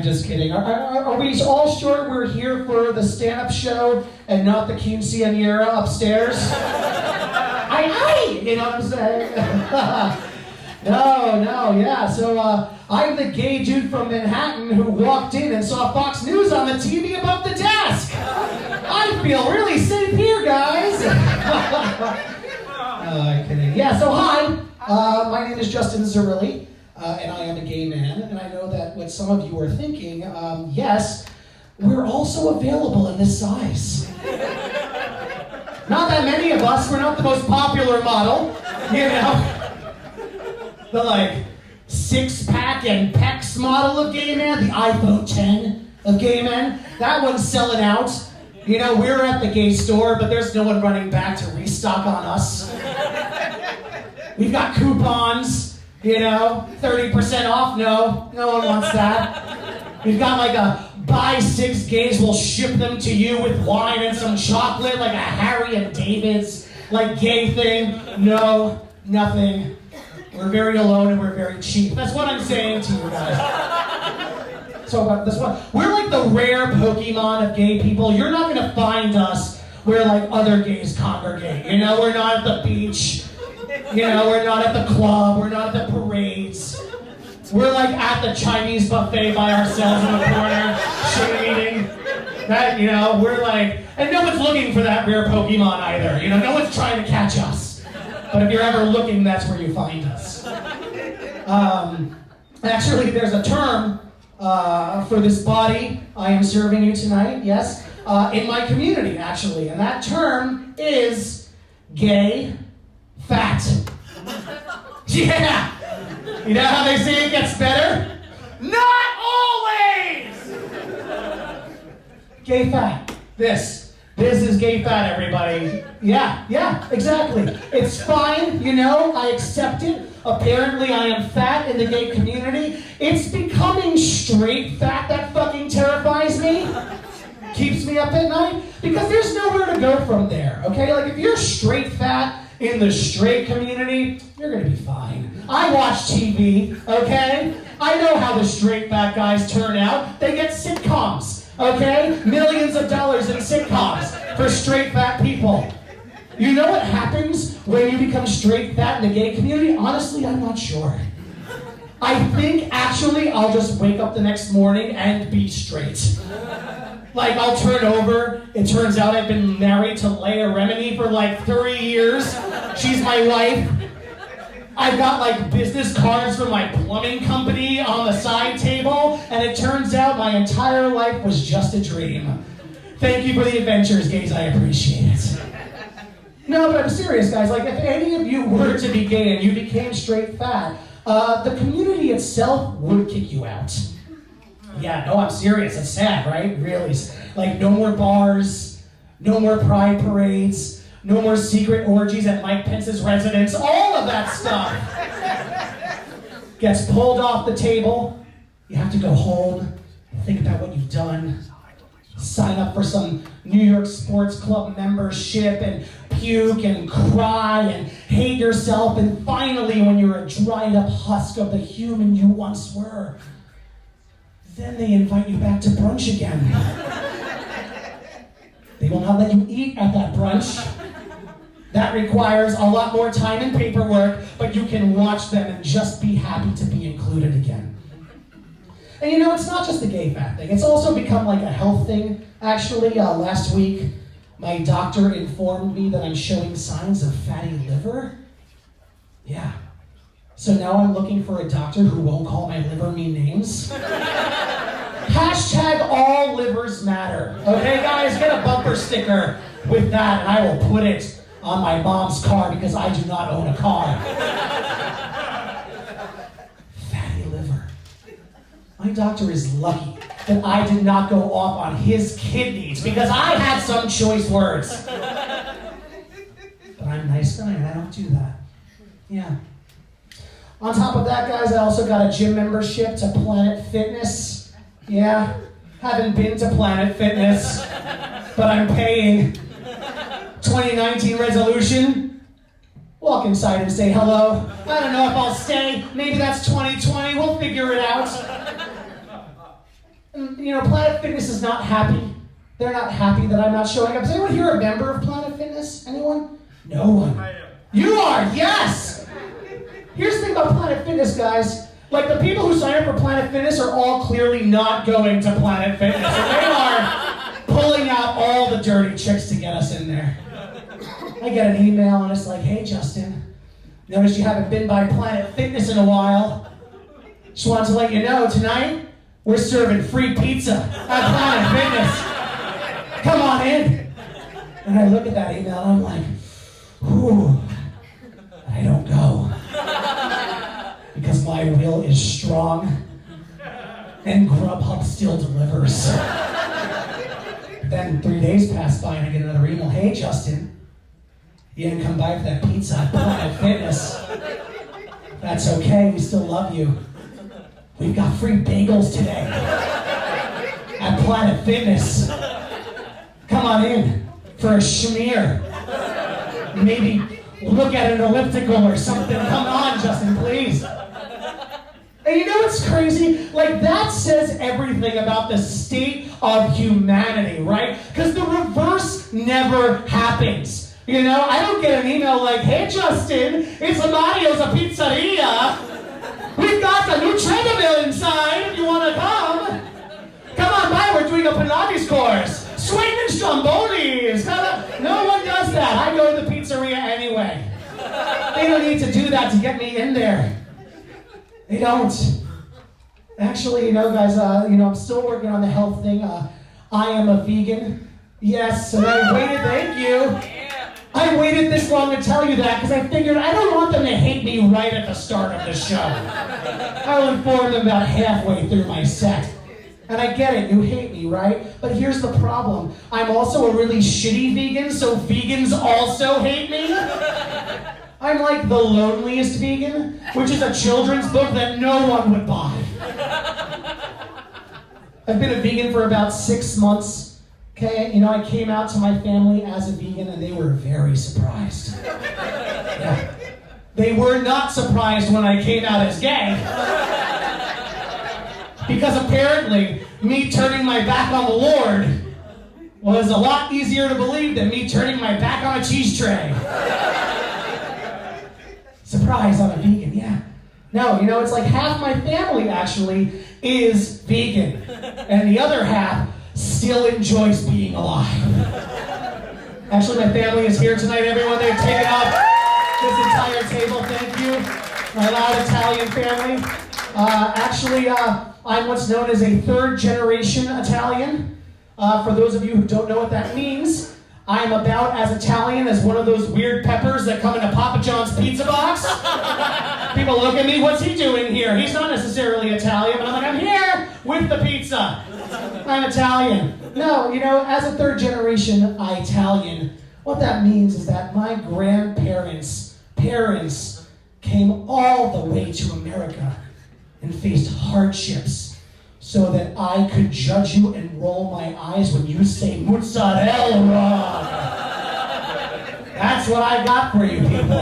I'm just kidding. Are we all sure we're here for the stand-up show and not the quinceañera upstairs? You know what I'm saying? No, yeah. So I'm the gay dude from Manhattan who walked in and saw Fox News on the TV above the desk. I feel really safe here, guys. I'm kidding. Yeah, so hi. My name is Justin Zirilli, and I am a gay man. And I know that what some of you are thinking, yes, we're also available in this size. Not that many of us. We're not the most popular model, you know. The like six-pack and pecs model of gay man, the iPhone 10 of gay men. That one's selling out. You know, we're at the gay store, but there's no one running back to restock on us. We've got coupons, you know, 30% off. No one wants that. We've got like a buy 6 gays, we'll ship them to you with wine and some chocolate, like a Harry and David's like gay thing. No, nothing. We're very alone and we're very cheap. That's what I'm saying to you guys. So about this one, we're like the rare Pokemon of gay people. You're not gonna find us where like other gays congregate. You know, we're not at the beach. You know, we're not at the club. We're not at the parades. We're like at the Chinese buffet by ourselves in the corner, shit eating. That, you know, we're like, and no one's looking for that rare Pokemon either. You know, no one's trying to catch us. But if you're ever looking, that's where you find us. Actually, there's a term for this body I am serving you tonight, yes, in my community, actually. And that term is gay fat. Yeah! You know how they say it gets better? Not always! Gay fat. This is gay fat, everybody. Yeah, exactly. It's fine, you know, I accept it. Apparently I am fat in the gay community. It's becoming straight fat that fucking terrifies me. Keeps me up at night. Because there's nowhere to go from there, okay? Like if you're straight fat in the straight community, you're gonna be fine. I watch TV, okay? I know how the straight fat guys turn out. They get sitcoms, okay? Millions of dollars in sitcoms for straight fat people. You know what happens when you become straight fat in the gay community? Honestly, I'm not sure. I think actually I'll just wake up the next morning and be straight. Like I'll turn over, it turns out I've been married to Leia Remini for like 3 years. She's my wife. I've got like business cards from my plumbing company on the side table, and it turns out my entire life was just a dream. Thank you for the adventures, gays, I appreciate it. No, but I'm serious, guys. Like, if any of you were to be gay and you became straight fat, the community itself would kick you out. Yeah, no, I'm serious. It's sad, right? Really. Like, no more bars, no more pride parades, no more secret orgies at Mike Pence's residence. All of that stuff gets pulled off the table. You have to go home, think about what you've done, sign up for some New York Sports Club membership and puke and cry and hate yourself, and finally, when you're a dried up husk of the human you once were, then they invite you back to brunch again. They will not let you eat at that brunch. That requires a lot more time and paperwork, but you can watch them and just be happy to be included again. And you know, it's not just the gay fat thing. It's also become like a health thing. Actually, last week, my doctor informed me that I'm showing signs of fatty liver. Yeah. So now I'm looking for a doctor who won't call my liver mean names. Hashtag all livers matter. Okay, guys, get a bumper sticker with that, and I will put it on my mom's car because I do not own a car. Fatty liver. My doctor is lucky that I did not go off on his kidneys because I had some choice words. But I'm a nice guy and I don't do that. Yeah. On top of that, guys, I also got a gym membership to Planet Fitness. Yeah. Haven't been to Planet Fitness, but I'm paying. 2019 resolution. Walk inside and say hello. I don't know if I'll stay. Maybe that's 2020. We'll figure it out. And, Planet Fitness is not happy. They're not happy that I'm not showing up. Is anyone here a member of Planet Fitness? Anyone? No one. I am. You are, yes! Here's the thing about Planet Fitness, guys. Like, the people who sign up for Planet Fitness are all clearly not going to Planet Fitness. And they are pulling out all the dirty tricks to get us in there. I get an email and it's like, hey, Justin, noticed you haven't been by Planet Fitness in a while. Just wanted to let you know, tonight, we're serving free pizza at Planet Fitness. Come on in. And I look at that email and I'm like, whew, I don't go. Because my will is strong and Grubhub still delivers. Then 3 days pass by and I get another email. Hey, Justin, you didn't come by for that pizza at Planet Fitness. That's okay, we still love you. We've got free bagels today at Planet Fitness. Come on in for a schmear. Maybe look at an elliptical or something. Come on, Justin, please. And you know what's crazy? Like, that says everything about the state of humanity, right? Because the reverse never happens. I don't get an email like, hey, Justin, it's Mario's a pizzeria. We've got a new treadmill inside if you want to come. Come on by, we're doing a Pilates course. Swinging strombolis. No one does that. I go to the pizzeria anyway. They don't need to do that to get me in there. They don't. Actually, guys, I'm still working on the health thing. I am a vegan. Yes, and I waited, thank you. I waited this long to tell you that because I figured I don't want them to hate me right at the start of the show. I'll inform them about halfway through my set. And I get it, you hate me, right? But here's the problem. I'm also a really shitty vegan, so vegans also hate me. I'm like the loneliest vegan, which is a children's book that no one would buy. I've been a vegan for about 6 months, okay? I came out to my family as a vegan and they were very surprised. Yeah. They were not surprised when I came out as gay. Because apparently, me turning my back on the Lord was a lot easier to believe than me turning my back on a cheese tray. Surprise, I'm a vegan, yeah. No, it's like half my family actually is vegan. And the other half still enjoys being alive. Actually, my family is here tonight, everyone. They've taken up this entire table, thank you. My loud Italian family. I'm what's known as a third-generation Italian. For those of you who don't know what that means, I'm about as Italian as one of those weird peppers that come in a Papa John's pizza box. People look at me, what's he doing here? He's not necessarily Italian, but I'm like, I'm here with the pizza. I'm Italian. No, as a third-generation Italian, what that means is that my grandparents' parents came all the way to America and faced hardships so that I could judge you and roll my eyes when you say mozzarella wrong. That's what I got for you people.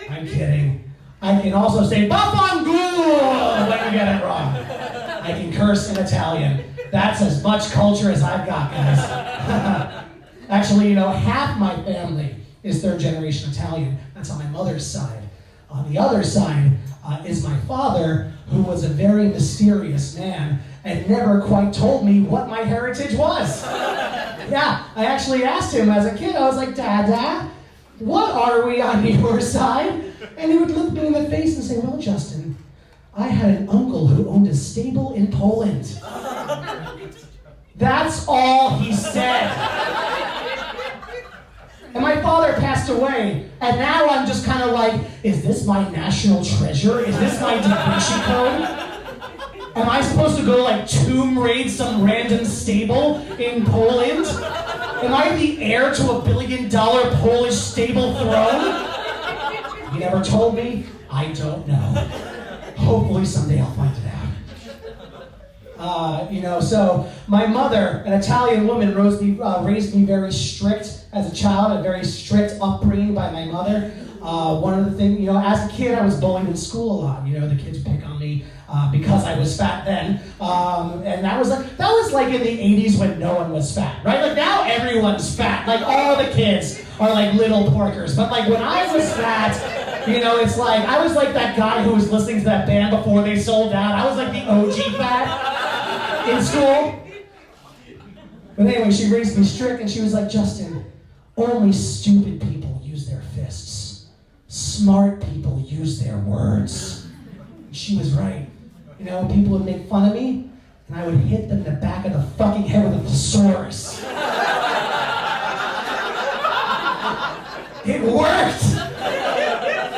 I'm kidding. I can also say vaffanculo when you get it wrong. I can curse in Italian. That's as much culture as I've got, guys. Actually, half my family is third-generation Italian. That's on my mother's side. On the other side is my father, who was a very mysterious man and never quite told me what my heritage was. Yeah, I actually asked him as a kid. I was like, Dada, what are we on your side? And he would look me in the face and say, well, Justin, I had an uncle who owned a stable in Poland. That's all he said. And my father passed away, and now I'm just kind of like, is this my national treasure? Is this my Da Vinci Code? Am I supposed to go tomb raid some random stable in Poland? Am I the heir to $1 billion Polish stable throne? You never told me? I don't know. Hopefully someday I'll find it out. So my mother, an Italian woman, raised me very strict as a child, a very strict upbringing by my mother. One of the things, as a kid, I was bullied in school a lot. The kids pick on me because I was fat then. And that was like in the 80s when no one was fat, right? Like now everyone's fat. Like all the kids are like little porkers. But like when I was fat, it's like, I was like that guy who was listening to that band before they sold out. I was like the OG fat in school. But anyway, she raised me strict and she was like, Justin, only stupid people use their fists. Smart people use their words. And she was right. People would make fun of me and I would hit them in the back of the fucking head with a thesaurus. It worked!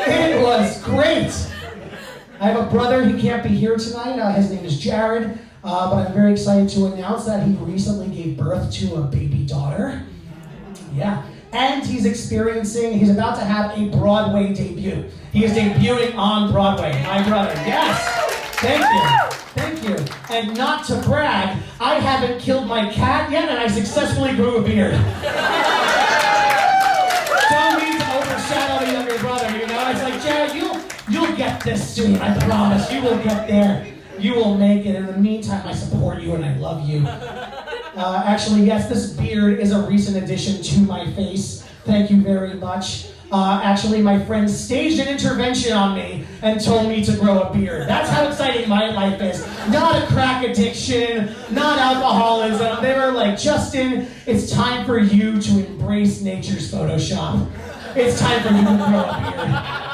It was great! I have a brother, he can't be here tonight. His name is Jared, but I'm very excited to announce that he recently gave birth to a baby daughter. Yeah. And he's about to have a Broadway debut. He is debuting on Broadway, my brother. Yes! Thank you. And not to brag, I haven't killed my cat yet, and I successfully grew a beard. Don't mean to overshadow the younger brother, It's like, Jared, you'll get this soon, I promise. You will get there. You will make it. In the meantime, I support you and I love you. Actually, yes, this beard is a recent addition to my face. Thank you very much. Actually, my friends staged an intervention on me and told me to grow a beard. That's how exciting my life is. Not a crack addiction, not alcoholism. They were like, Justin, it's time for you to embrace nature's Photoshop. It's time for you to grow a beard.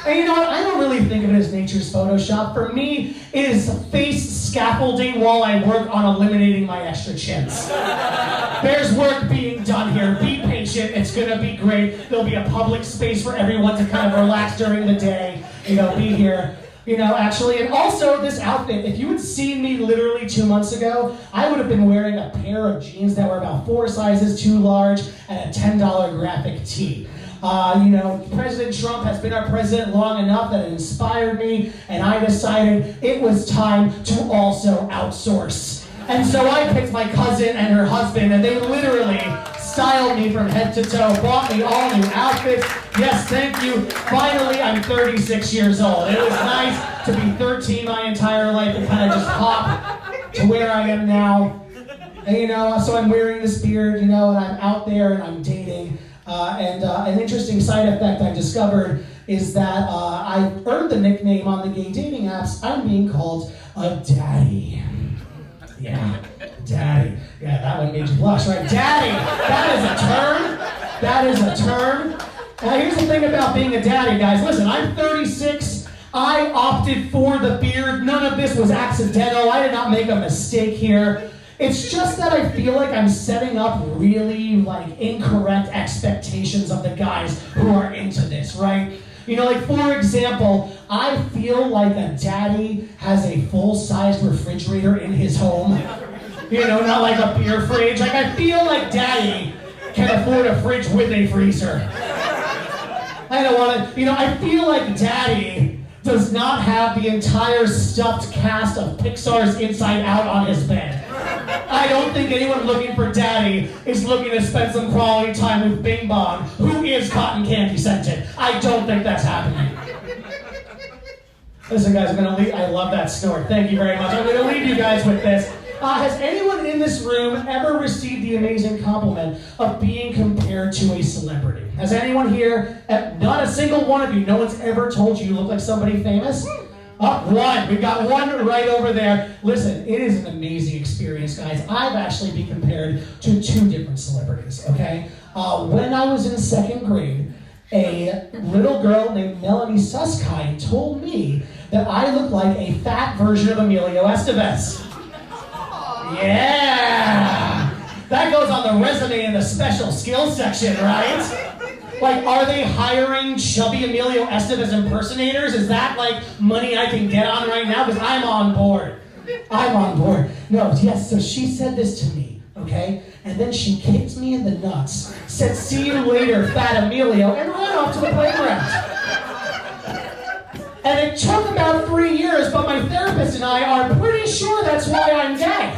And you know what? I don't really think of it as nature's Photoshop. For me, it is face scaffolding while I work on eliminating my extra chins. There's work being done here. Be patient. It's going to be great. There'll be a public space for everyone to kind of relax during the day. Be here. Actually, and also this outfit, if you had seen me literally 2 months ago, I would have been wearing a pair of jeans that were about 4 sizes too large and a $10 graphic tee. President Trump has been our president long enough that it inspired me, and I decided it was time to also outsource. And so I picked my cousin and her husband, and they literally styled me from head to toe, bought me all new outfits. Yes, thank you. Finally, I'm 36 years old. It was nice to be 13 my entire life and kind of just hop to where I am now. And so I'm wearing this beard, and I'm out there and I'm dating. And an interesting side effect I discovered is that I've earned the nickname on the gay dating apps. I'm being called a daddy. Yeah, daddy. Yeah, that one made you blush, right? Daddy! That is a term. Now here's the thing about being a daddy, guys. Listen, I'm 36. I opted for the beard. None of this was accidental. I did not make a mistake here. It's just that I feel like I'm setting up really incorrect expectations of the guys who are into this, right? For example, I feel like a daddy has a full-size refrigerator in his home. Not like a beer fridge. I feel like daddy can afford a fridge with a freezer. I don't want to, I feel like daddy does not have the entire stuffed cast of Pixar's Inside Out on his bed. I don't think anyone looking for daddy is looking to spend some quality time with Bing Bong, who is cotton candy scented. I don't think that's happening. Listen, guys, I love that snort. Thank you very much. I'm going to leave you guys with this. Has anyone in this room ever received the amazing compliment of being compared to a celebrity? Has anyone here, not a single one of you, no one's ever told you look like somebody famous? One. We've got one right over there. Listen, it is an amazing experience, guys. I've actually been compared to 2 different celebrities, okay? When I was in 2nd grade, a little girl named Melanie Susskind told me that I looked like a fat version of Emilio Estevez. Yeah! That goes on the resume in the special skills section, right? Are they hiring chubby Emilio Estevez impersonators? Is that money I can get on right now? Because I'm on board. No, yes, so she said this to me, okay? And then she kicked me in the nuts, said, "See you later, fat Emilio," and ran off to the playground. And it took about 3 years, but my therapist and I are pretty sure that's why I'm gay.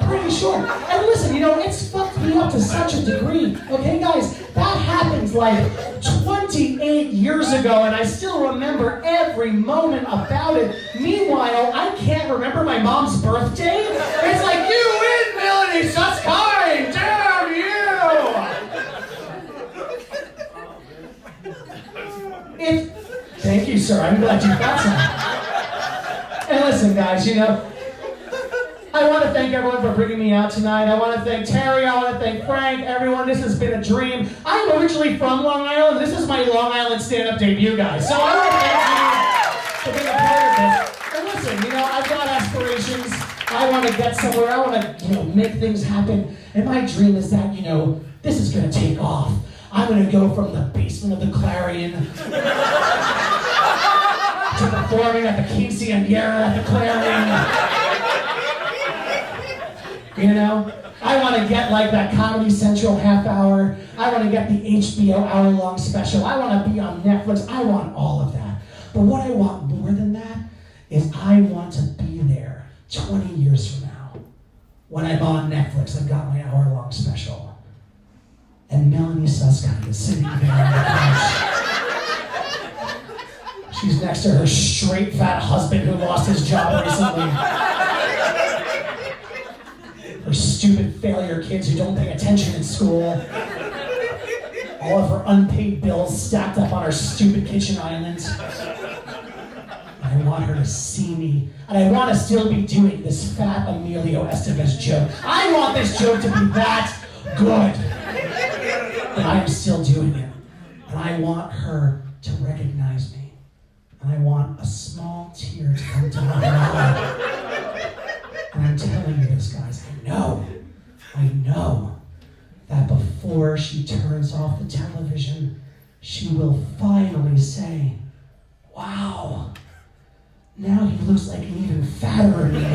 Pretty sure. And listen, it's fucked me up to such a degree. Okay, guys, that happened was like 28 years ago, and I still remember every moment about it. Meanwhile, I can't remember my mom's birthday. It's like, you win, Melanie, such kind! Damn you! Thank you, sir. I'm glad you got some. And listen, guys, you know, I want to thank everyone for bringing me out tonight. I want to thank Terry. I want to thank Frank, everyone. This has been a dream. I'm originally from Long Island. This is my Long Island stand-up debut, guys. So I want to thank you for being a part of this. And listen, you know, I've got aspirations. I want to get somewhere. I want to, you know, make things happen. And my dream is that, you know, this is going to take off. I'm going to go from the basement of the Clarion to performing at the Quinceañera at the Clarion. You know, I want to get like that Comedy Central half hour. I want to get the HBO hour-long special. I want to be on Netflix. I want all of that. But what I want more than that is I want to be there 20 years from now when I'm on Netflix. I've got my hour-long special. And Melanie Suskind is sitting there on the couch. She's next to her straight fat husband who lost his job recently. Her stupid failure kids who don't pay attention in school. All of her unpaid bills stacked up on her stupid kitchen island. I want her to see me, and I want to still be doing this fat Emilio Estevez joke. I want this joke to be that good. And I am still doing it. And I want her to recognize me. And I want a small tear to come down her eye. And I'm telling you this, guys, I know that before she turns off the television, she will finally say, wow, now he looks like an even fatter Emilio.